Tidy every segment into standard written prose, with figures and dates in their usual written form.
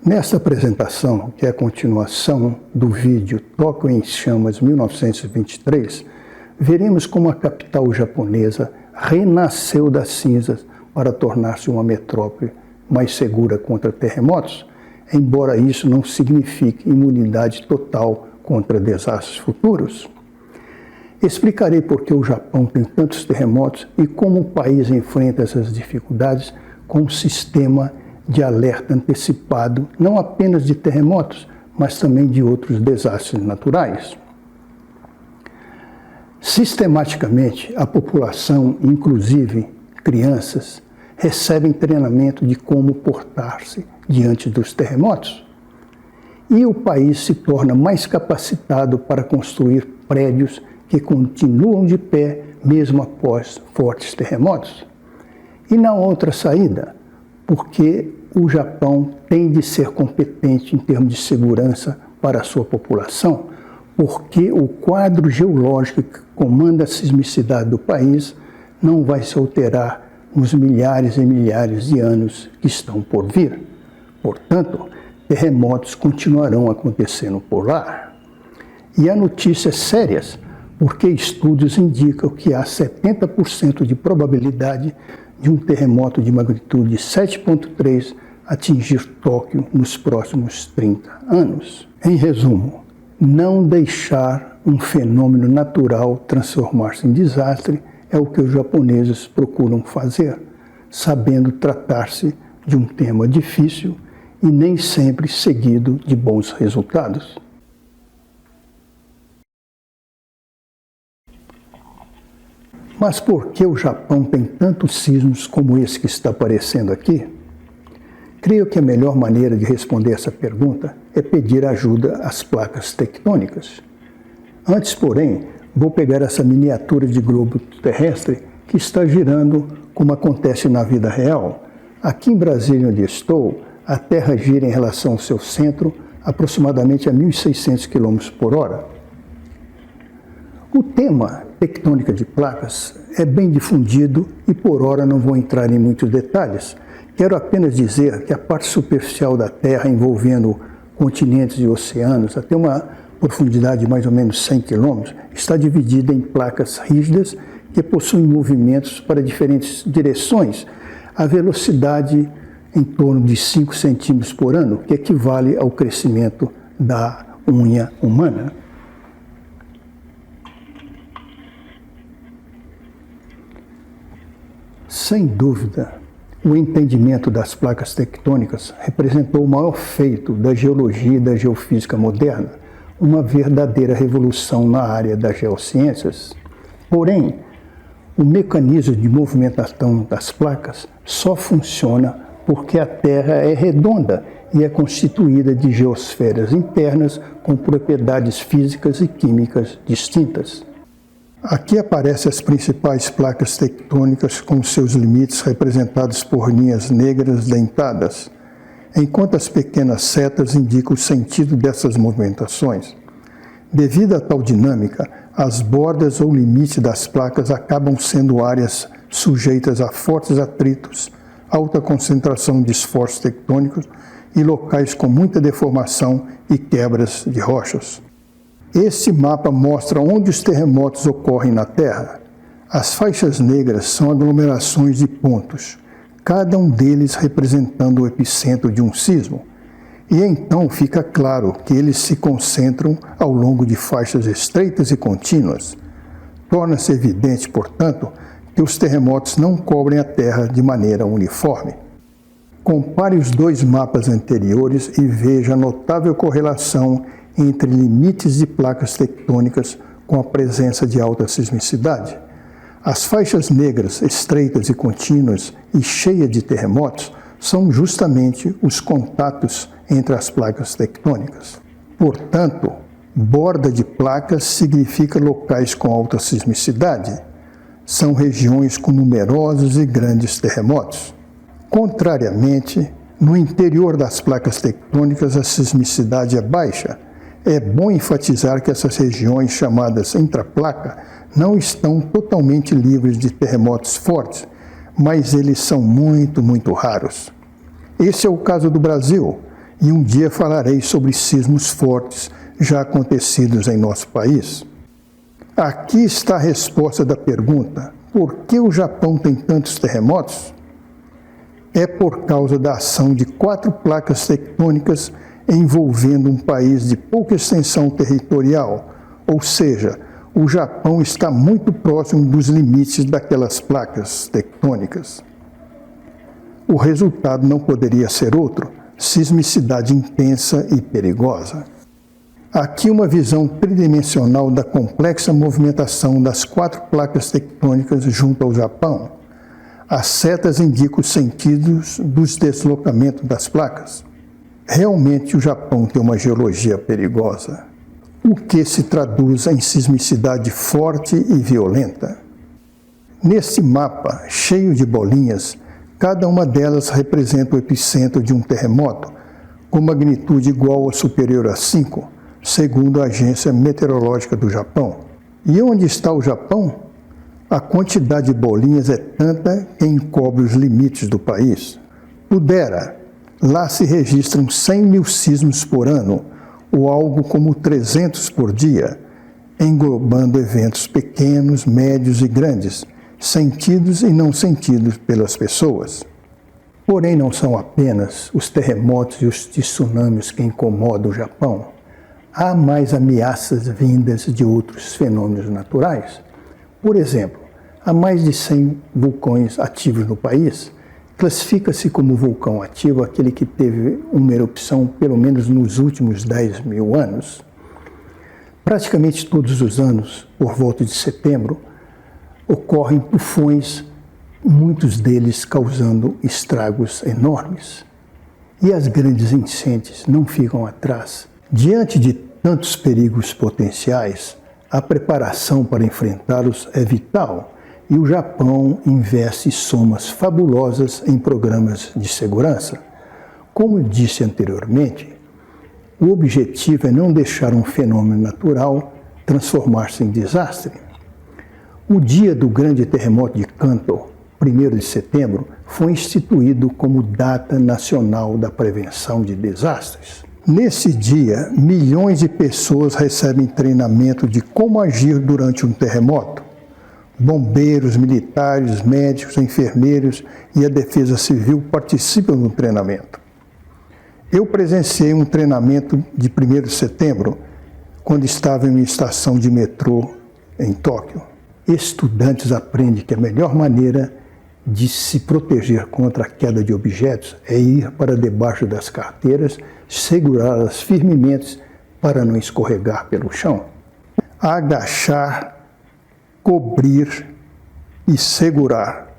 Nesta apresentação, que é a continuação do vídeo Tóquio em Chamas 1923, veremos como a capital japonesa renasceu das cinzas para tornar-se uma metrópole mais segura contra terremotos, embora isso não signifique imunidade total contra desastres futuros. Explicarei por que o Japão tem tantos terremotos e como o país enfrenta essas dificuldades com um sistema de alerta antecipado, não apenas de terremotos, mas também de outros desastres naturais. Sistematicamente, a população, inclusive crianças, recebem treinamento de como portar-se diante dos terremotos. E o país se torna mais capacitado para construir prédios que continuam de pé mesmo após fortes terremotos. E não há outra saída, porque o Japão tem de ser competente em termos de segurança para a sua população, porque o quadro geológico que comanda a sismicidade do país não vai se alterar nos milhares e milhares de anos que estão por vir. Portanto, terremotos continuarão acontecendo por lá. E há notícias sérias, porque estudos indicam que há 70% de probabilidade de um terremoto de magnitude 7,3 atingir Tóquio nos próximos 30 anos. Em resumo, não deixar um fenômeno natural transformar-se em desastre é o que os japoneses procuram fazer, sabendo tratar-se de um tema difícil e nem sempre seguido de bons resultados. Mas por que o Japão tem tantos sismos como esse que está aparecendo aqui? Creio que a melhor maneira de responder essa pergunta é pedir ajuda às placas tectônicas. Antes, porém, vou pegar essa miniatura de globo terrestre que está girando como acontece na vida real. Aqui em Brasília, onde estou, a Terra gira em relação ao seu centro aproximadamente a 1.600 km por hora. O tema tectônica de placas é bem difundido e por hora não vou entrar em muitos detalhes. Quero apenas dizer que a parte superficial da Terra, envolvendo continentes e oceanos, até uma profundidade de mais ou menos 100 km, está dividida em placas rígidas que possuem movimentos para diferentes direções, a velocidade em torno de 5 centímetros por ano, que equivale ao crescimento da unha humana. Sem dúvida, o entendimento das placas tectônicas representou o maior feito da geologia e da geofísica moderna, uma verdadeira revolução na área das geociências. Porém, o mecanismo de movimentação das placas só funciona porque a Terra é redonda e é constituída de geosferas internas com propriedades físicas e químicas distintas. Aqui aparecem as principais placas tectônicas com seus limites representados por linhas negras dentadas, enquanto as pequenas setas indicam o sentido dessas movimentações. Devido a tal dinâmica, as bordas ou limite das placas acabam sendo áreas sujeitas a fortes atritos, alta concentração de esforços tectônicos e locais com muita deformação e quebras de rochas. Este mapa mostra onde os terremotos ocorrem na Terra. As faixas negras são aglomerações de pontos, cada um deles representando o epicentro de um sismo. E então fica claro que eles se concentram ao longo de faixas estreitas e contínuas. Torna-se evidente, portanto, que os terremotos não cobrem a Terra de maneira uniforme. Compare os dois mapas anteriores e veja a notável correlação entre limites de placas tectônicas com a presença de alta sismicidade. As faixas negras, estreitas e contínuas e cheias de terremotos são justamente os contatos entre as placas tectônicas. Portanto, borda de placas significa locais com alta sismicidade. São regiões com numerosos e grandes terremotos. Contrariamente, no interior das placas tectônicas a sismicidade é baixa. É bom enfatizar que essas regiões chamadas intraplaca não estão totalmente livres de terremotos fortes, mas eles são muito raros. Esse é o caso do Brasil. e um dia falarei sobre sismos fortes já acontecidos em nosso país. Aqui está a resposta da pergunta: por que o Japão tem tantos terremotos? É por causa da ação de 4 placas tectônicas envolvendo um país de pouca extensão territorial, ou seja, o Japão está muito próximo dos limites daquelas placas tectônicas. O resultado não poderia ser outro: sismicidade intensa e perigosa. Aqui uma visão tridimensional da complexa movimentação das 4 placas tectônicas junto ao Japão. As setas indicam os sentidos dos deslocamentos das placas. Realmente o Japão tem uma geologia perigosa, o que se traduz em sismicidade forte e violenta. Neste mapa, cheio de bolinhas, cada uma delas representa o epicentro de um terremoto, com magnitude igual ou superior a 5, segundo a Agência Meteorológica do Japão. E onde está o Japão? A quantidade de bolinhas é tanta que encobre os limites do país. Lá se registram 100 mil sismos por ano, ou algo como 300 por dia, englobando eventos pequenos, médios e grandes, sentidos e não sentidos pelas pessoas. Porém, não são apenas os terremotos e os tsunamis que incomodam o Japão. Há mais ameaças vindas de outros fenômenos naturais. Por exemplo, há mais de 100 vulcões ativos no país. Classifica-se como vulcão ativo aquele que teve uma erupção pelo menos nos últimos 10 mil anos. Praticamente todos os anos, por volta de setembro, ocorrem tufões, muitos deles causando estragos enormes. E as grandes enchentes não ficam atrás. Diante de tantos perigos potenciais, a preparação para enfrentá-los é vital. E o Japão investe somas fabulosas em programas de segurança. Como eu disse anteriormente, o objetivo é não deixar um fenômeno natural transformar-se em desastre. O dia do grande terremoto de Kanto, 1º de setembro, foi instituído como Data Nacional da Prevenção de Desastres. Nesse dia, milhões de pessoas recebem treinamento de como agir durante um terremoto. Bombeiros, militares, médicos, enfermeiros e a Defesa Civil participam do treinamento. Eu presenciei um treinamento de 1º de setembro, quando estava em uma estação de metrô em Tóquio. Estudantes aprendem que a melhor maneira de se proteger contra a queda de objetos é ir para debaixo das carteiras, segurá-las firmemente para não escorregar pelo chão. Agachar, cobrir e segurar.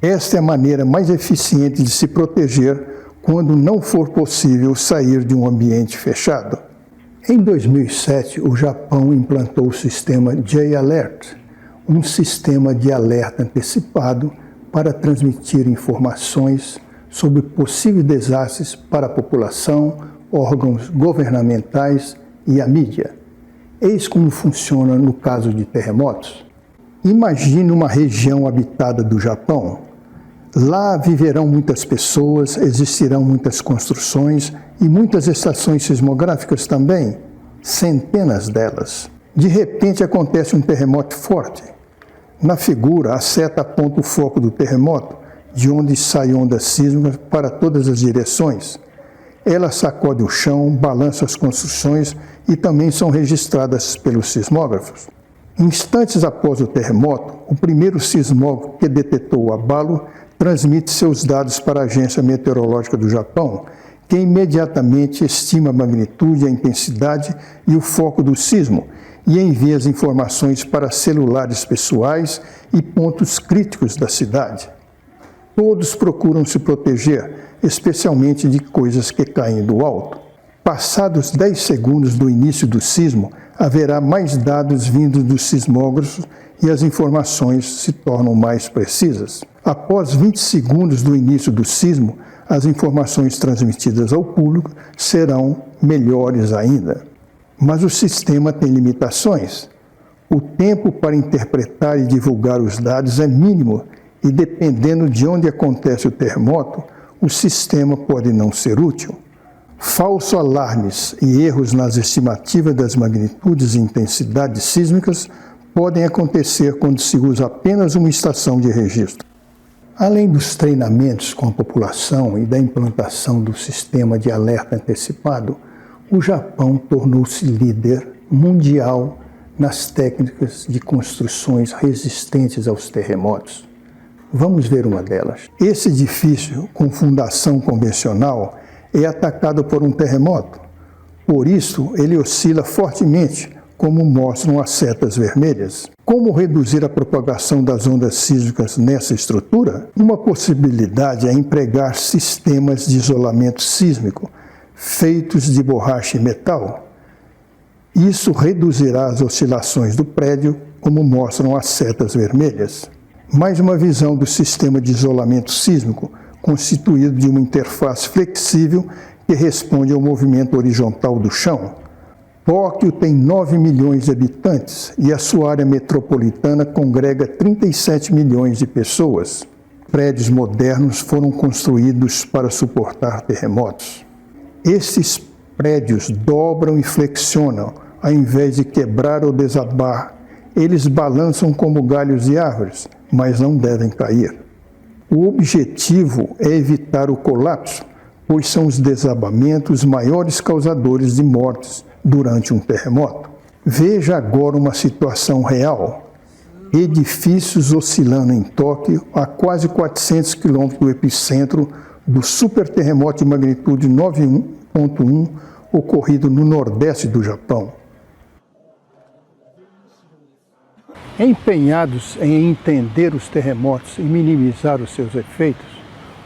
Esta é a maneira mais eficiente de se proteger quando não for possível sair de um ambiente fechado. Em 2007, o Japão implantou o sistema J-Alert, um sistema de alerta antecipado para transmitir informações sobre possíveis desastres para a população, órgãos governamentais e a mídia. Eis como funciona no caso de terremotos. Imagine uma região habitada do Japão. Lá viverão muitas pessoas, existirão muitas construções e muitas estações sismográficas também, centenas delas. De repente acontece um terremoto forte. Na figura, a seta aponta o foco do terremoto, de onde saem ondas sísmicas para todas as direções. Ela sacode o chão, balança as construções e também são registradas pelos sismógrafos. Instantes após o terremoto, o primeiro sismógrafo que detectou o abalo transmite seus dados para a Agência Meteorológica do Japão, que imediatamente estima a magnitude, a intensidade e o foco do sismo e envia as informações para celulares pessoais e pontos críticos da cidade. Todos procuram se proteger, especialmente de coisas que caem do alto. Passados 10 segundos do início do sismo, haverá mais dados vindos dos sismógrafos e as informações se tornam mais precisas. Após 20 segundos do início do sismo, as informações transmitidas ao público serão melhores ainda. Mas o sistema tem limitações. O tempo para interpretar e divulgar os dados é mínimo e, dependendo de onde acontece o terremoto, o sistema pode não ser útil. Falsos alarmes e erros nas estimativas das magnitudes e intensidades sísmicas podem acontecer quando se usa apenas uma estação de registro. Além dos treinamentos com a população e da implantação do sistema de alerta antecipado, o Japão tornou-se líder mundial nas técnicas de construções resistentes aos terremotos. Vamos ver uma delas. Esse edifício, com fundação convencional, é atacado por um terremoto. Por isso, ele oscila fortemente, como mostram as setas vermelhas. Como reduzir a propagação das ondas sísmicas nessa estrutura? Uma possibilidade é empregar sistemas de isolamento sísmico feitos de borracha e metal. Isso reduzirá as oscilações do prédio, como mostram as setas vermelhas. Mais uma visão do sistema de isolamento sísmico, constituído de uma interface flexível que responde ao movimento horizontal do chão. Tóquio tem 9 milhões de habitantes e a sua área metropolitana congrega 37 milhões de pessoas. Prédios modernos foram construídos para suportar terremotos. Esses prédios dobram e flexionam, ao invés de quebrar ou desabar. Eles balançam como galhos de árvores, mas não devem cair. O objetivo é evitar o colapso, pois são os desabamentos os maiores causadores de mortes durante um terremoto. Veja agora uma situação real. Edifícios oscilando em Tóquio a quase 400 quilômetros do epicentro do superterremoto de magnitude 9.1 ocorrido no nordeste do Japão. Empenhados em entender os terremotos e minimizar os seus efeitos,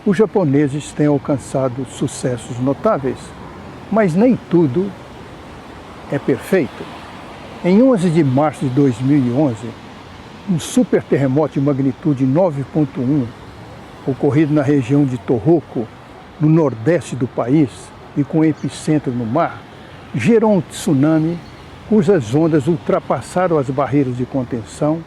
os japoneses têm alcançado sucessos notáveis, mas nem tudo é perfeito. Em 11 de março de 2011, um superterremoto de magnitude 9.1, ocorrido na região de Tohoku, no nordeste do país e com epicentro no mar, gerou um tsunami cujas ondas ultrapassaram as barreiras de contenção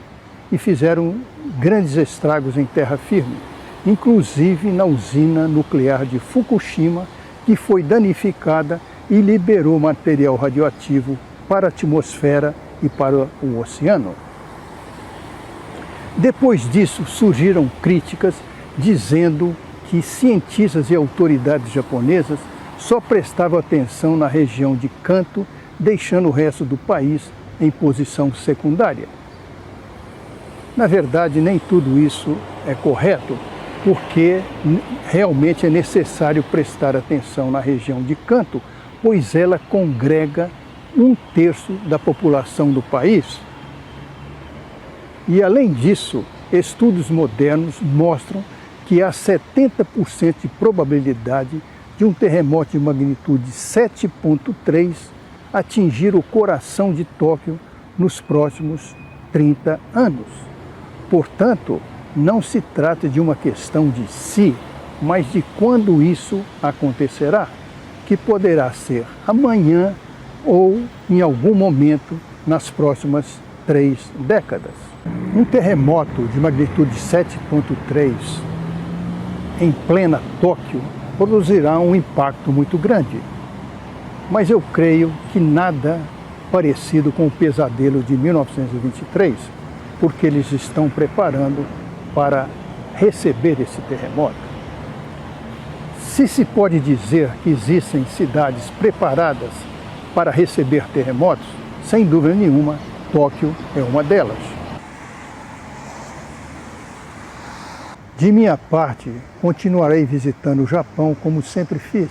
e fizeram grandes estragos em terra firme, inclusive na usina nuclear de Fukushima, que foi danificada e liberou material radioativo para a atmosfera e para o oceano. Depois disso, surgiram críticas dizendo que cientistas e autoridades japonesas só prestavam atenção na região de Kanto, deixando o resto do país em posição secundária. Na verdade, nem tudo isso é correto, porque realmente é necessário prestar atenção na região de Kanto, pois ela congrega 1/3 da população do país. E, além disso, estudos modernos mostram que há 70% de probabilidade de um terremoto de magnitude 7.3 atingir o coração de Tóquio nos próximos 30 anos. Portanto, não se trata de uma questão de se, mas de quando isso acontecerá, que poderá ser amanhã ou em algum momento nas próximas 3 décadas. Um terremoto de magnitude 7.3 em plena Tóquio produzirá um impacto muito grande. Mas eu creio que nada parecido com o pesadelo de 1923, porque eles estão preparando para receber esse terremoto. Se pode dizer que existem cidades preparadas para receber terremotos, sem dúvida nenhuma, Tóquio é uma delas. De minha parte, continuarei visitando o Japão como sempre fiz,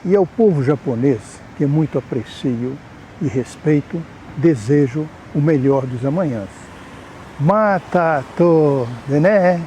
e ao povo japonês, que muito aprecio e respeito, desejo o melhor dos amanhãs. Mata to, né?